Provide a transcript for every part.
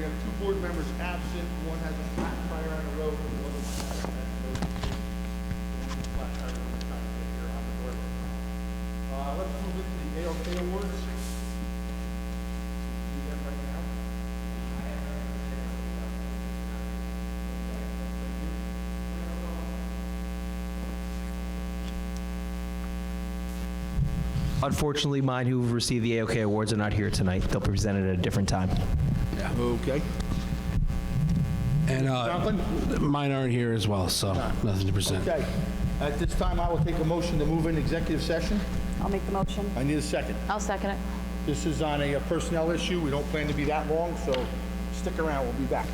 have 2 board members absent. One has a flat tire on the road, and the other one has a flat tire when they're trying to get here on the door. Let's move into the AOK awards. Do them right now. Unfortunately, mine who received the AOK awards are not here tonight. They'll be presented at a different time. Okay. And Conklin? mine aren't here as well, so nothing to present. Okay. At this time, I will take a motion to move in executive session. I'll make the motion. I need a second. I'll second it. This is on a personnel issue. We don't plan to be that long, so stick around. We'll be back.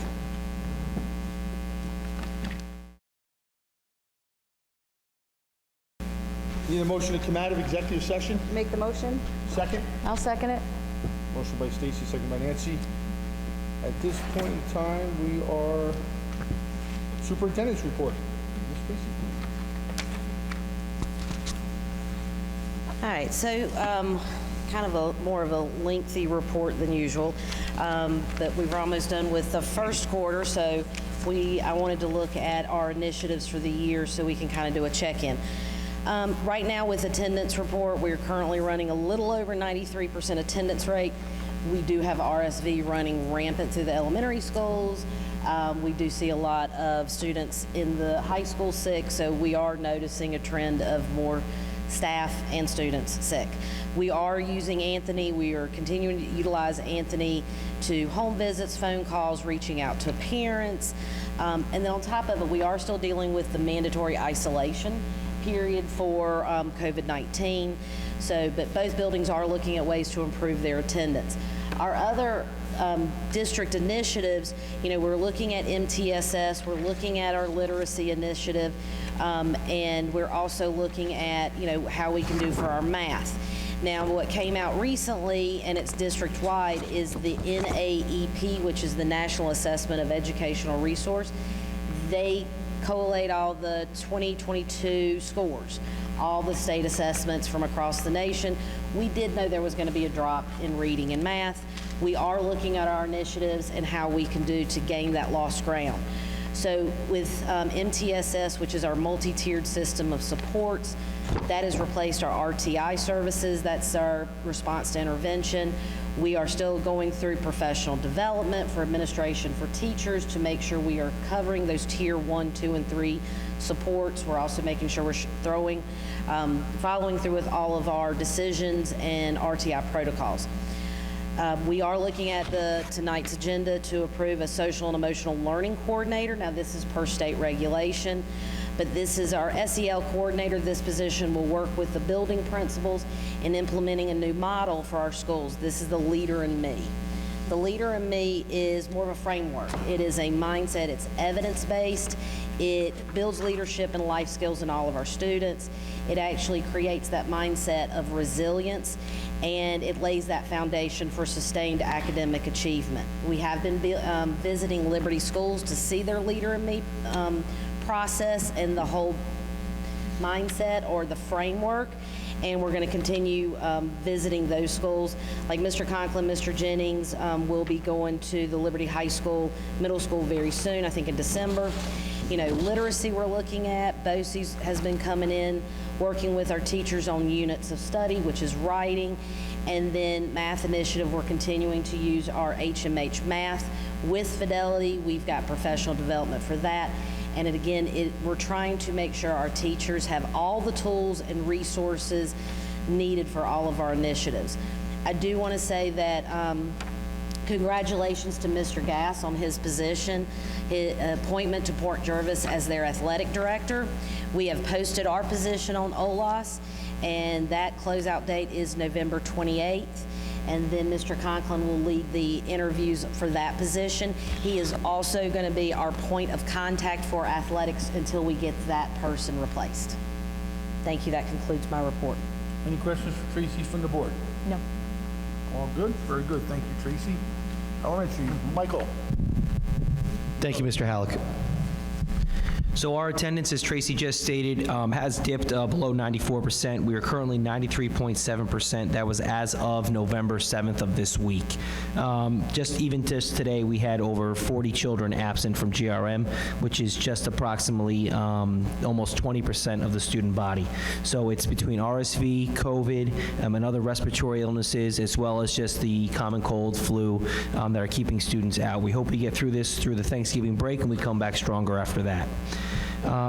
Need a motion to come out of executive session? Make the motion. Second? I'll second it. Motion by Stacy, second by Nancy. At this point in time, we are superintendent's report. Ms. Stacy. All right, so kind of more of a lengthy report than usual, but we were almost done with the first quarter, so I wanted to look at our initiatives for the year so we can kind of do a check-in. Right now with attendance report, we're currently running a little over 93% attendance rate. We do have RSV running rampant through the elementary schools. We do see a lot of students in the high school sick, so we are noticing a trend of more staff and students sick. We are using Anthony. We are continuing to utilize Anthony to home visits, phone calls, reaching out to parents. And then on top of it, we are still dealing with the mandatory isolation period for COVID-19. But both buildings are looking at ways to improve their attendance. Our other district initiatives, we're looking at MTSS, we're looking at our literacy initiative, and we're also looking at, how we can do for our math. Now, what came out recently, and it's district-wide, is the NAEP, which is the National Assessment of Educational Resource. They collate all the 2022 scores, all the state assessments from across the nation. We did know there was going to be a drop in reading and math. We are looking at our initiatives and how we can do to gain that lost ground. So with MTSS, which is our multi-tiered system of supports, that has replaced our RTI services. That's our response to intervention. We are still going through professional development for administration for teachers to make sure we are covering those tier 1, 2, and 3 supports. We're also making sure we're following through with all of our decisions and RTI protocols. We are looking at tonight's agenda to approve a social and emotional learning coordinator. Now, this is per state regulation, but this is our SEL coordinator. This position will work with the building principals in implementing a new model for our schools. This is the Leader in Me. The Leader in Me is more of a framework. It is a mindset. It's evidence-based. It builds leadership and life skills in all of our students. It actually creates that mindset of resilience, and it lays that foundation for sustained academic achievement. We have been visiting Liberty schools to see their Leader in Me process and the whole mindset or the framework, and we're going to continue visiting those schools. Like Mr. Conklin, Mr. Jennings will be going to the Liberty High School, middle school very soon, I think in December. Literacy we're looking at. BOCES has been coming in, working with our teachers on units of study, which is writing. And then math initiative, we're continuing to use our HMH math with Fidelity. We've got professional development for that. And we're trying to make sure our teachers have all the tools and resources needed for all of our initiatives. I do want to say that congratulations to Mr. Gass on his position, his appointment to Port Jervis as their athletic director. We have posted our position on OLAS, and that closeout date is November 28th. And then Mr. Conklin will lead the interviews for that position. He is also going to be our point of contact for athletics until we get that person replaced. Thank you. That concludes my report. Any questions for Tracy from the board? No. All good? Very good. Thank you, Tracy. Elementary, Michael. Thank you, Mr. Halleck. So our attendance, as Tracy just stated, has dipped below 94%. We are currently 93.7%. That was as of November 7th of this week. Just today, we had over 40 children absent from GRM, which is just approximately almost 20% of the student body. So it's between RSV, COVID, and other respiratory illnesses, as well as just the common cold, flu, that are keeping students out. We hope we get through this through the Thanksgiving break, and we come back stronger after that.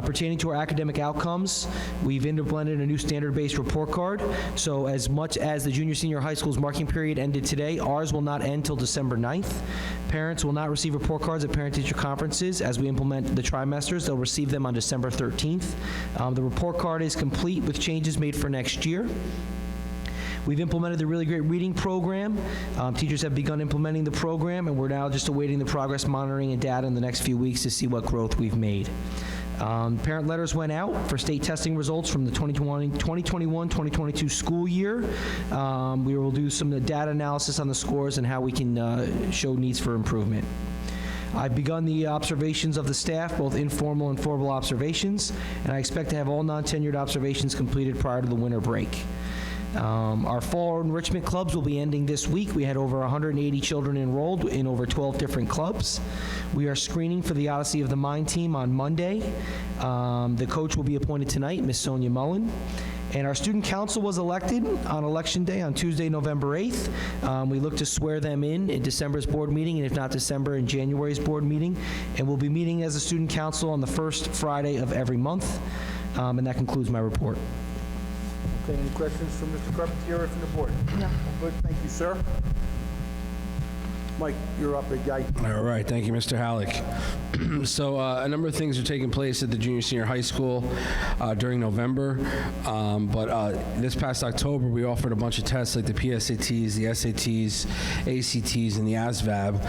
Pertaining to our academic outcomes, we've implemented a new standard-based report card. So as much as the junior senior high school's marking period ended today, ours will not end till December 9th. Parents will not receive report cards at parent-teacher conferences. As we implement the trimesters, they'll receive them on December 13th. The report card is complete with changes made for next year. We've implemented the Really Great Reading program. Teachers have begun implementing the program, and we're now just awaiting the progress monitoring and data in the next few weeks to see what growth we've made. Parent letters went out for state testing results from the 2021-2022 school year. We will do some data analysis on the scores and how we can show needs for improvement. I've begun the observations of the staff, both informal and formal observations, and I expect to have all non-tenured observations completed prior to the winter break. Our fall enrichment clubs will be ending this week. We had over 180 children enrolled in over 12 different clubs. We are screening for the Odyssey of the Mind team on Monday. The coach will be appointed tonight, Miss Sonia Mullen. And our student council was elected on Election Day on Tuesday, November 8th. We look to swear them in December's board meeting, and if not December, in January's board meeting. And we'll be meeting as a student council on the first Friday of every month. And that concludes my report. Okay, any questions from Mr. Carpentier or from the board? No. Good, thank you, sir. Mike, you're up, big guy. All right, thank you, Mr. Halleck. So a number of things are taking place at the junior senior high school during November, but this past October we offered a bunch of tests like the PSATs, the SATs, ACTs, and the ASVAB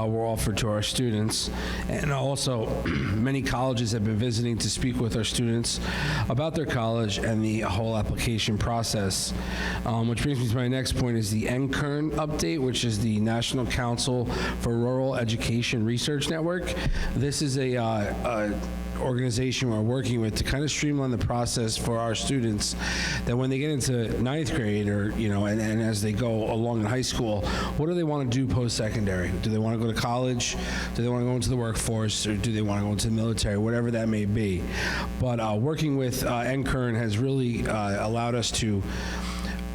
were offered to our students. And also many colleges have been visiting to speak with our students about their college and the whole application process, which brings me to my next point is the NCERN update, which is the National Council for Rural Education Research Network. This is a organization we're working with to kind of streamline the process for our students, that when they get into ninth grade or, and as they go along in high school, what do they want to do post-secondary? Do they want to go to college? Do they want to go into the workforce? Or do they want to go into the military? Whatever that may be. But working with NCERN has really allowed us to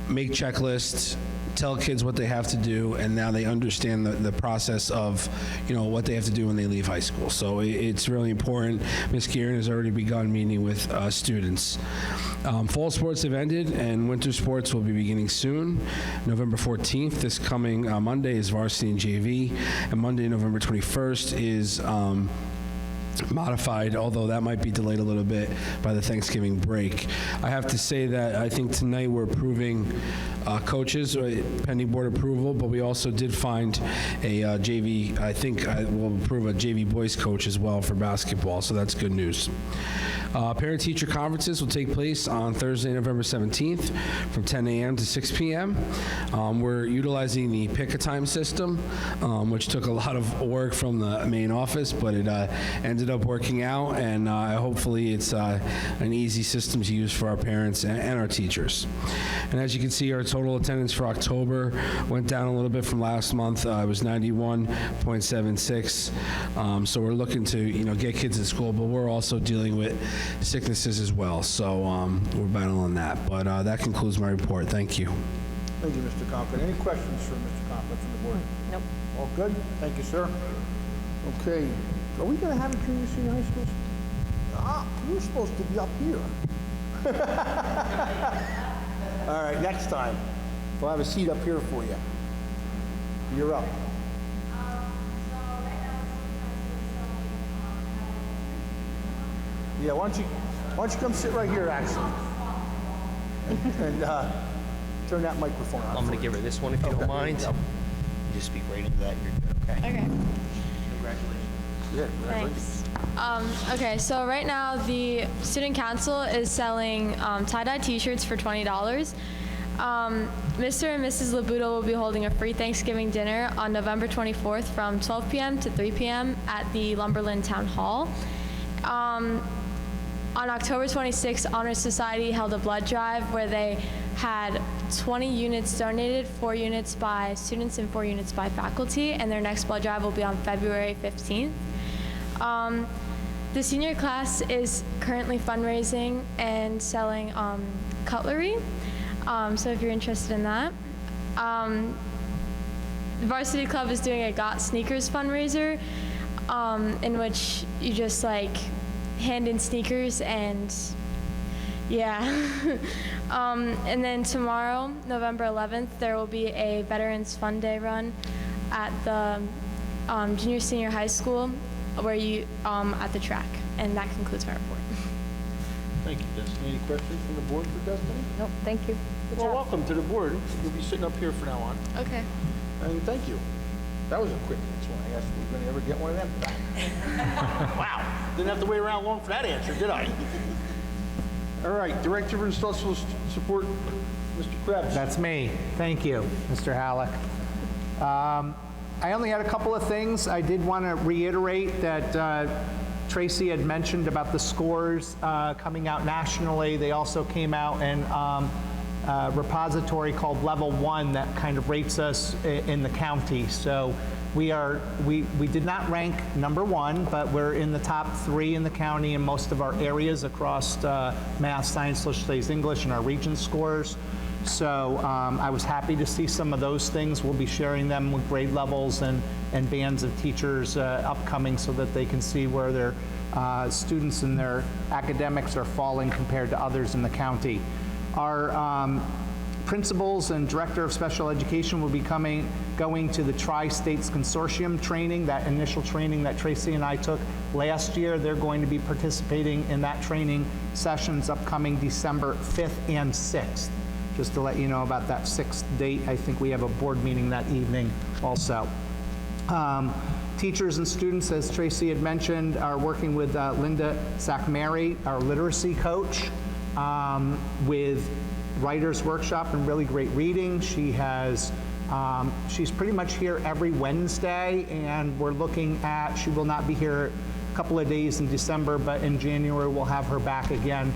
make checklists, tell kids what they have to do, and now they understand the process of, what they have to do when they leave high school. So it's really important. Ms. Kieran has already begun meeting with students. Fall sports have ended, and winter sports will be beginning soon. November 14th, this coming Monday, is varsity and JV, and Monday, November 21st, is modified, although that might be delayed a little bit by the Thanksgiving break. I have to say that I think tonight we're approving coaches, pending board approval, but we also did find a JV, I think we'll approve a JV boys coach as well for basketball, so that's good news. Parent-teacher conferences will take place on Thursday, November 17th from 10 a.m. to 6 p.m. We're utilizing the pick-a-time system, which took a lot of work from the main office, but it ended up working out, and hopefully it's an easy system to use for our parents and our teachers. And as you can see, our total attendance for October went down a little bit from last month. It was 91.76. So we're looking to, get kids in school, but we're also dealing with sicknesses as well. So we're battling that. But that concludes my report. Thank you. Thank you, Mr. Conklin. Any questions for Mr. Conklin from the board? Nope. All good? Thank you, sir. Okay, are we going to have a junior senior high schools? You're supposed to be up here. All right, next time, we'll have a seat up here for you. You're up. Yeah, why don't you come sit right here, actually, and turn that microphone on. I'm going to give her this one if you don't mind. You just speak right into that. You're good, okay? Okay. Congratulations. Yeah, congratulations. Thanks. Okay, so right now the student council is selling tie-dye t-shirts for $20. Mr. and Mrs. Labuto will be holding a free Thanksgiving dinner on November 24th from 12 p.m. to 3 p.m. at the Lumberland Town Hall. On October 26th, Honor Society held a blood drive where they had 20 units donated, 4 units by students and 4 units by faculty, and their next blood drive will be on February 15th. The senior class is currently fundraising and selling cutlery, so if you're interested in that. The Varsity Club is doing a Got Sneakers fundraiser, in which you just like hand in sneakers and yeah. And then tomorrow, November 11th, there will be a Veterans Fun Day run at the junior senior high school where you at the track. And that concludes my report. Thank you, Destiny. Any questions from the board for Destiny? Nope, thank you. Good Well, job. welcome to the board. You'll be sitting up here from now on. Okay. And thank you. That was a quick answer when I asked if we were going to ever get one of them back. Wow. Didn't have to wait around long for that answer, did I? All right, Director of Instructional Support, Mr. Krebs. That's me. Thank you, Mr. Halleck. I only had a couple of things. I did want to reiterate that Tracy had mentioned about the scores coming out nationally. They also came out in a repository called Level 1 that kind of rates us in the county. So we did not rank number 1, but we're in the top 3 in the county in most of our areas across math, science, social studies, English, and our region scores. So I was happy to see some of those things. We'll be sharing them with grade levels and bands of teachers upcoming so that they can see where their students and their academics are falling compared to others in the county. Our principals and director of special education will be going to the Tri-States Consortium training, that initial training that Tracy and I took last year. They're going to be participating in that training sessions upcoming December 5th and 6th. Just to let you know about that 6th date, I think we have a board meeting that evening also. Teachers and students, as Tracy had mentioned, are working with Linda Sackmary, our literacy coach, with writer's workshop and really great reading. She has, she's pretty much here every Wednesday, and we're looking at, she will not be here a couple of days in December, but in January we'll have her back again,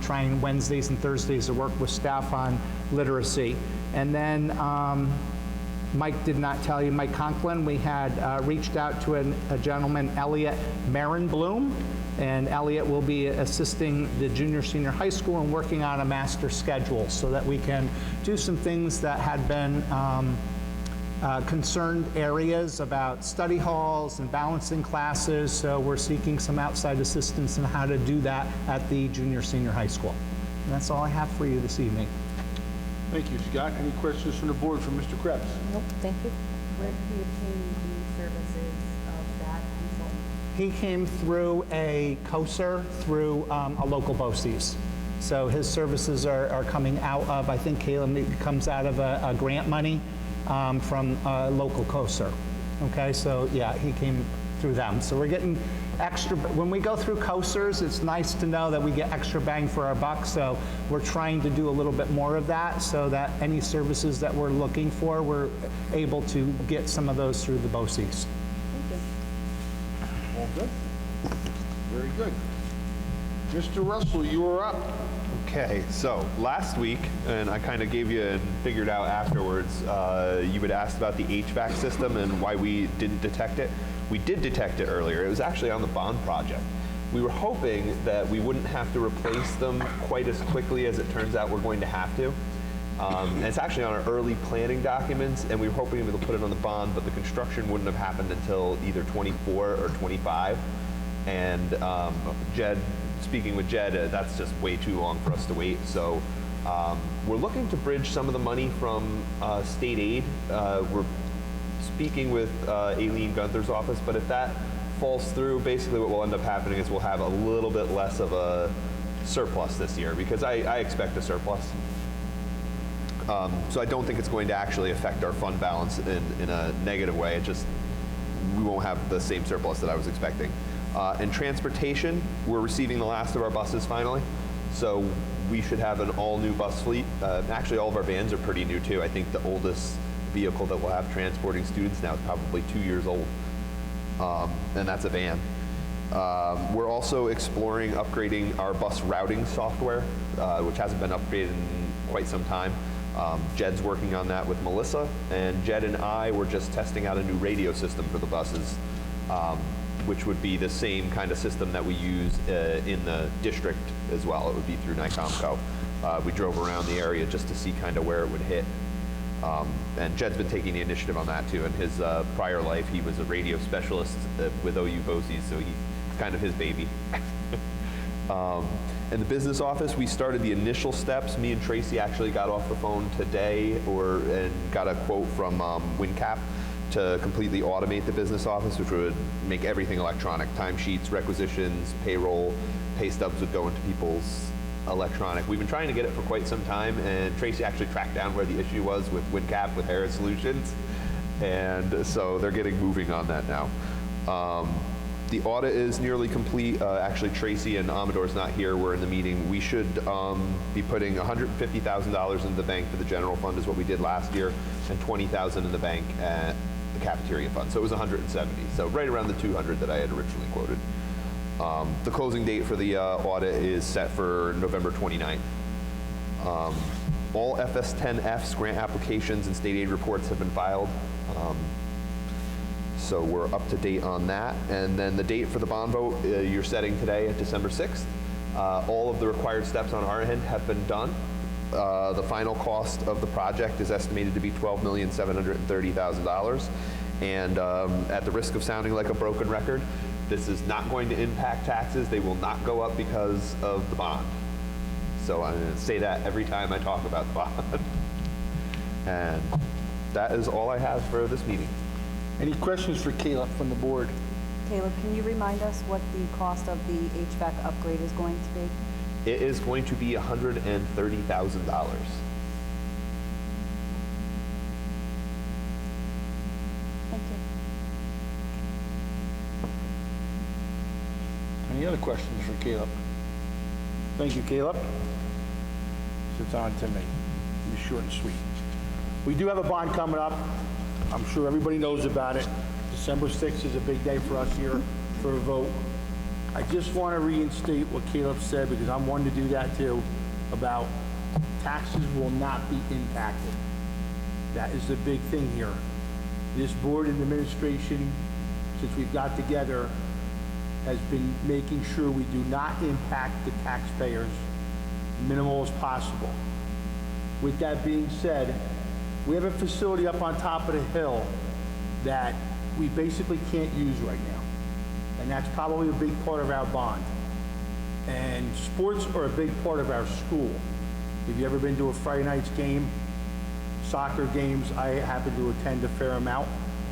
trying Wednesdays and Thursdays to work with staff on literacy. And then Mike did not tell you, Mike Conklin, we had reached out to a gentleman, Elliot Marenblum, and Elliot will be assisting the junior senior high school and working on a master schedule so that we can do some things that had been concerned areas about study halls and balancing classes. So we're seeking some outside assistance in how to do that at the junior senior high school. And that's all I have for you this evening. Thank you, Scott. Any questions from the board for Mr. Krebs? Nope, thank you. Where did he obtain the services of that consultant? He came through a COSER through a local BOCES. So his services are coming out of, I think Caleb, it comes out of a grant money from a local COSER. Okay, so yeah, he came through them. So we're getting extra, when we go through COSERs, it's nice to know that we get extra bang for our buck. So we're trying to do a little bit more of that so that any services that we're looking for, we're able to get some of those through the BOCES. All good? Very good. Mr. Russell, you are up. Okay, so last week, and I kind of gave you and figured out afterwards, you had asked about the HVAC system and why we didn't detect it. We did detect it earlier. It was actually on the bond project. We were hoping that we wouldn't have to replace them quite as quickly as it turns out we're going to have to. And it's actually on our early planning documents, and we were hoping to put it on the bond, but the construction wouldn't have happened until either 24 or 25. And speaking with Jed, that's just way too long for us to wait. So we're looking to bridge some of the money from state aid. We're speaking with Aileen Gunther's office, but if that falls through, basically what will end up happening is we'll have a little bit less of a surplus this year, because I expect a surplus. So I don't think it's going to actually affect our fund balance in a negative way. It just, we won't have the same surplus that I was expecting. In transportation, we're receiving the last of our buses finally. So we should have an all-new bus fleet. Actually, all of our vans are pretty new too. I think the oldest vehicle that we'll have transporting students now is probably 2 years old. And that's a van. We're also exploring upgrading our bus routing software, which hasn't been upgraded in quite some time. Jed's working on that with Melissa, and Jed and I were just testing out a new radio system for the buses, which would be the same kind of system that we use in the district as well. It would be through NICOMCO. We drove around the area just to see kind of where it would hit. And Jed's been taking the initiative on that too. In his prior life, he was a radio specialist with OU BOCES, so he's kind of his baby. In the business office, we started the initial steps. Me and Tracy actually got off the phone today and got a quote from WinCap to completely automate the business office, which would make everything electronic. Timesheets, requisitions, payroll, pay stubs would go into people's electronic. We've been trying to get it for quite some time, and Tracy actually tracked down where the issue was with WinCap, with Harris Solutions, and so they're getting moving on that now. The audit is nearly complete. Actually, Tracy and Amador's not here. We're in the meeting. We should be putting $150,000 in the bank for the general fund is what we did last year, and $20,000 in the bank at the cafeteria fund. So it was 170. So right around the 200 that I had originally quoted. The closing date for the audit is set for November 29th. All FS10Fs, grant applications, and state aid reports have been filed. So we're up to date on that. And then the date for the bond vote, you're setting today at December 6th. All of the required steps on our end have been done. The final cost of the project is estimated to be $12,730,000. And at the risk of sounding like a broken record, this is not going to impact taxes. They will not go up because of the bond. So I'm going to say that every time I talk about the bond. And that is all I have for this meeting. Any questions for Caleb from the board? Caleb, can you remind us what the cost of the HVAC upgrade is going to be? It is going to be $130,000. Thank you. Any other questions for Caleb? Thank you, Caleb. It's on to me. Be short and sweet. We do have a bond coming up. I'm sure everybody knows about it. December 6th is a big day for us here for a vote. I just want to reinstate what Caleb said, because I'm one to do that too, about taxes will not be impacted. That is the big thing here. This board and administration, since we've got together, has been making sure we do not impact the taxpayers minimal as possible. With that being said, we have a facility up on top of the hill that we basically can't use right now. And that's probably a big part of our bond. And sports are a big part of our school. Have you ever been to a Friday night's game? Soccer games, I happen to attend a fair amount.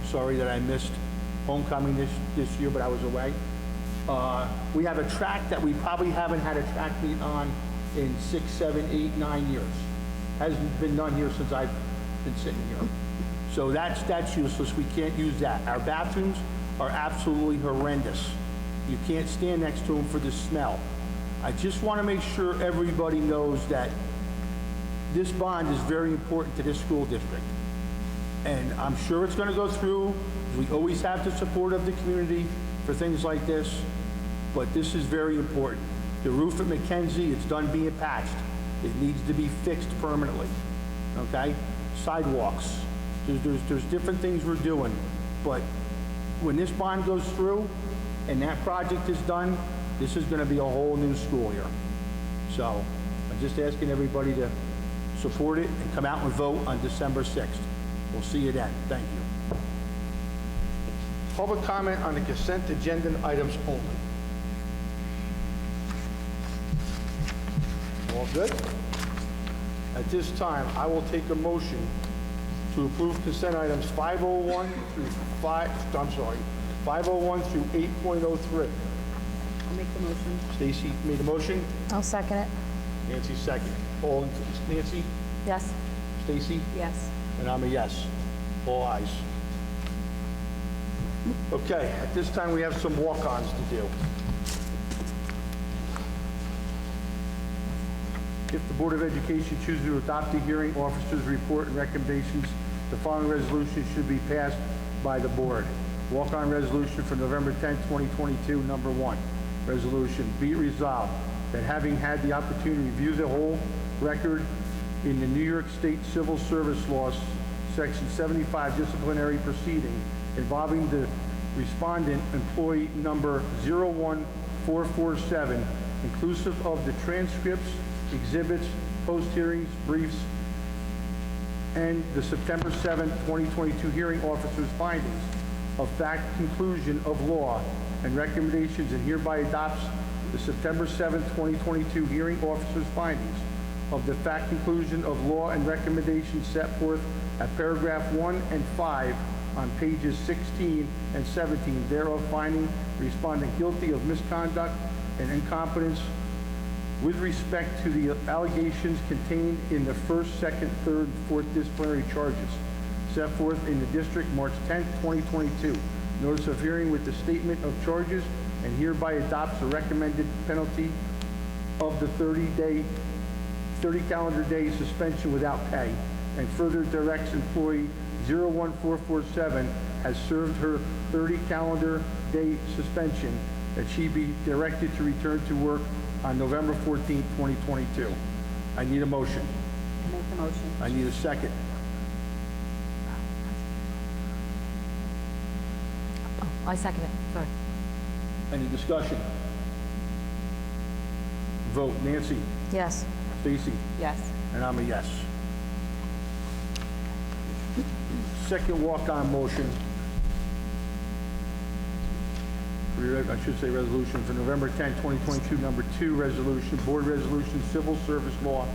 Sorry that I missed homecoming this year, but I was away. We have a track that we probably haven't had a track meet on in 6, 7, 8, 9 years. Hasn't been done here since I've been sitting here. So that's useless. We can't use that. Our bathrooms are absolutely horrendous. You can't stand next to them for the smell. I just want to make sure everybody knows that this bond is very important to this school district. And I'm sure it's going to go through. We always have the support of the community for things like this, but this is very important. The roof at Mackenzie, it's done being patched. It needs to be fixed permanently, okay? Sidewalks, there's different things we're doing, but when this bond goes through and that project is done, this is gonna be a whole new school year. So I'm just asking everybody to support it and come out and vote on December 6th. We'll see you then. Thank you. Public comment on the consent agenda items only. All good? At this time, I will take a motion to approve consent items 501 through 501 through 8.03. I'll make the motion. Stacy made a motion. I'll second it. Nancy second. All in, Nancy, Yes. Stacy, Yes. and I'm a yes. All ayes. Okay, at this time, we have some walk-ons to do. If the Board of Education chooses to adopt the hearing officer's report and recommendations, the following resolution should be passed by the board. Walk-on resolution for November 10, 2022, number 1. Resolution, be it resolved that having had the opportunity to review the whole record in the New York State Civil Service Laws, Section 75 disciplinary proceeding involving the respondent employee number 01447, inclusive of the transcripts, exhibits, post-hearings, briefs, and the September 7, 2022 hearing officer's findings of fact, conclusion of law, and recommendations, and hereby adopts the September 7, 2022 hearing officer's findings of the fact, conclusion of law, and recommendations set forth at paragraph 1 and 5 on pages 16 and 17 thereof, finding the respondent guilty of misconduct and incompetence with respect to the allegations contained in the first, second, third, and fourth disciplinary charges set forth in the district March 10, 2022. Notice of hearing with the statement of charges, and hereby adopts the recommended penalty of the 30 calendar day suspension without pay, and further directs employee 01447 has served her 30 calendar day suspension, that she be directed to return to work on November 14, 2022. I need a motion. Make the motion. I need a second. I second it. Sorry. Any discussion? Vote. Nancy? Yes. Stacy? Yes. And I'm a yes. Second walk-on motion. I should say resolution for November 10, 2022, number 2 resolution, board resolution, civil service law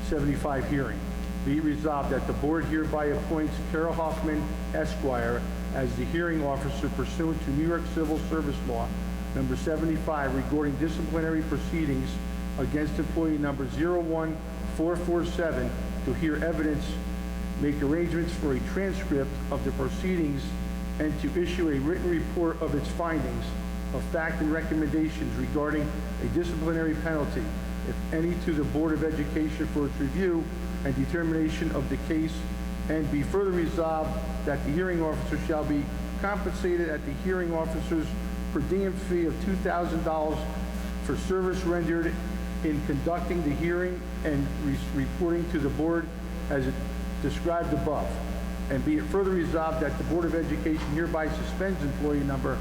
75 hearing. Be it resolved that the board hereby appoints Carol Hoffman, Esquire, as the hearing officer pursuant to New York Civil Service Law number 75 regarding disciplinary proceedings against employee number 01447 to hear evidence, make arrangements for a transcript of the proceedings, and to issue a written report of its findings of fact and recommendations regarding a disciplinary penalty, if any, to the Board of Education for its review and determination of the case, and be further resolved that the hearing officer shall be compensated at the hearing officer's per diem fee of $2,000 for service rendered in conducting the hearing and reporting to the board as described above. And be it further resolved that the Board of Education hereby suspends employee number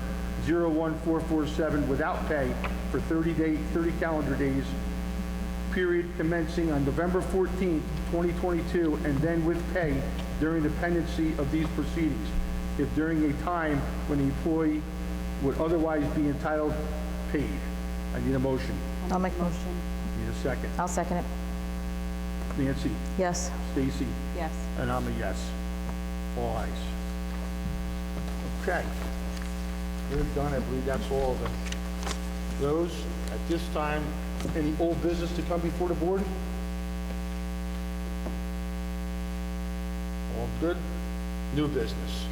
01447 without pay for 30 calendar days, period commencing on November 14, 2022, and then with pay during the pendency of these proceedings, if during a time when the employee would otherwise be entitled paid. I need a motion. I'll make a motion. Need a second. I'll second it. Nancy? Yes. Stacy? Yes. And I'm a yes. All ayes. Okay. We're done. I believe that's all of them. Those, at this time, any old business to come before the board? All good? New business.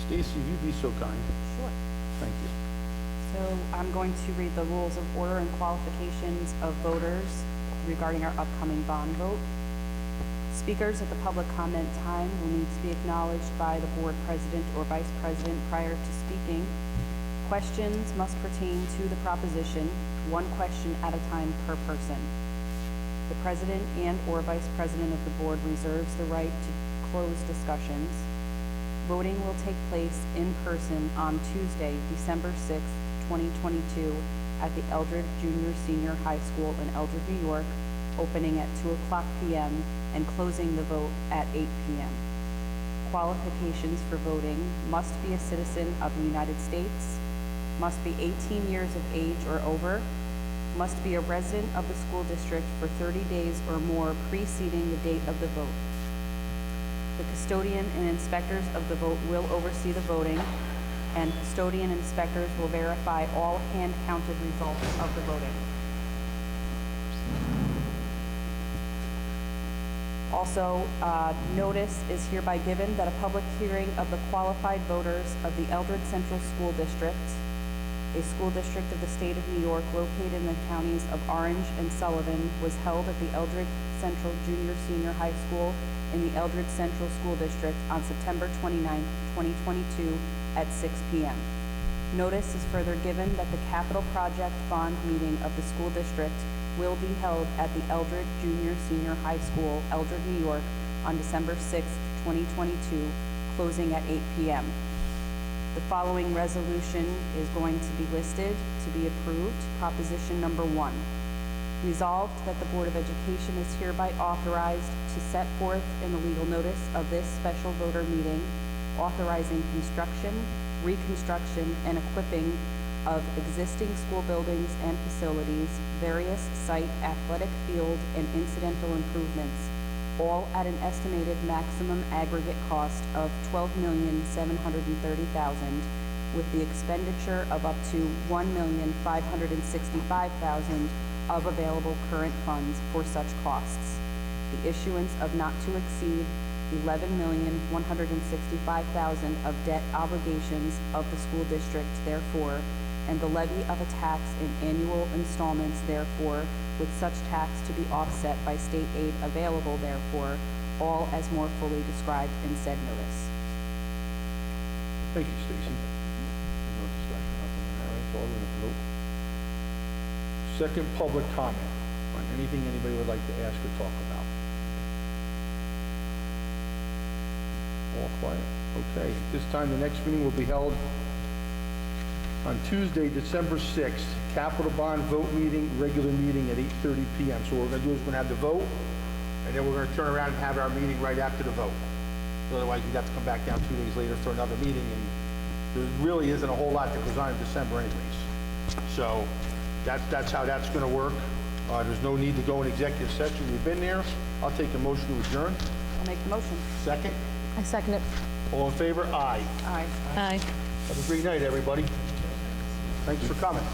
Stacy, if you'd be so kind. Sure. Thank you. So I'm going to read the rules of order and qualifications of voters regarding our upcoming bond vote. Speakers at the public comment time will need to be acknowledged by the board president or vice president prior to speaking. Questions must pertain to the proposition, one question at a time per person. The president and/or vice president of the board reserves the right to close discussions. Voting will take place in person on Tuesday, December 6th, 2022 at the Eldred Junior Senior High School in Eldred, New York, opening at 2:00 p.m. and closing the vote at 8 p.m. Qualifications for voting: must be a citizen of the United States, must be 18 years of age or over, must be a resident of the school district for 30 days or more preceding the date of the vote. The custodian and inspectors of the vote will oversee the voting, and custodian and inspectors will verify all hand-counted results of the voting. Also, notice is hereby given that a public hearing of the qualified voters of the Eldred Central School District, a school district of the state of New York located in the counties of Orange and Sullivan, was held at the Eldred Central Junior Senior High School in the Eldred Central School District on September 29, 2022 at 6 p.m. Notice is further given that the capital project bond meeting of the school district will be held at the Eldred Junior Senior High School, Eldred, New York, on December 6, 2022, closing at 8 p.m. The following resolution is going to be listed to be approved. Proposition number 1. Resolved that the Board of Education is hereby authorized to set forth in the legal notice of this special voter meeting, authorizing construction, reconstruction, and equipping of existing school buildings and facilities, various site athletic field and incidental improvements, all at an estimated maximum aggregate cost of $12,730,000, with the expenditure of up to $1,565,000 of available current funds for such costs. The issuance of not to exceed $11,165,000 of debt obligations of the school district, therefore, and the levy of a tax in annual installments, therefore, with such tax to be offset by state aid available, therefore, all as more fully described in said notice. Thank you, Stacy. No discussion up on that, all right, so I'll vote. Second, public comment on anything anybody would like to ask or talk about. All quiet? Okay. This time, the next meeting will be held on Tuesday, December 6th, capital bond vote meeting, regular meeting at 8:30 p.m. So what we're going to do is we're going to have the vote, and then we're going to turn around and have our meeting right after the vote. Otherwise, we'd have to come back down 2 days later for another meeting, and there really isn't a whole lot that goes on in December anyways. So that's how that's going to work. There's no need to go in executive session. We've been there. I'll take a motion to adjourn. I'll make the motion. Second. I second it. All in favor? Aye. Aye. Aye. Have a great night, everybody. Thanks for coming.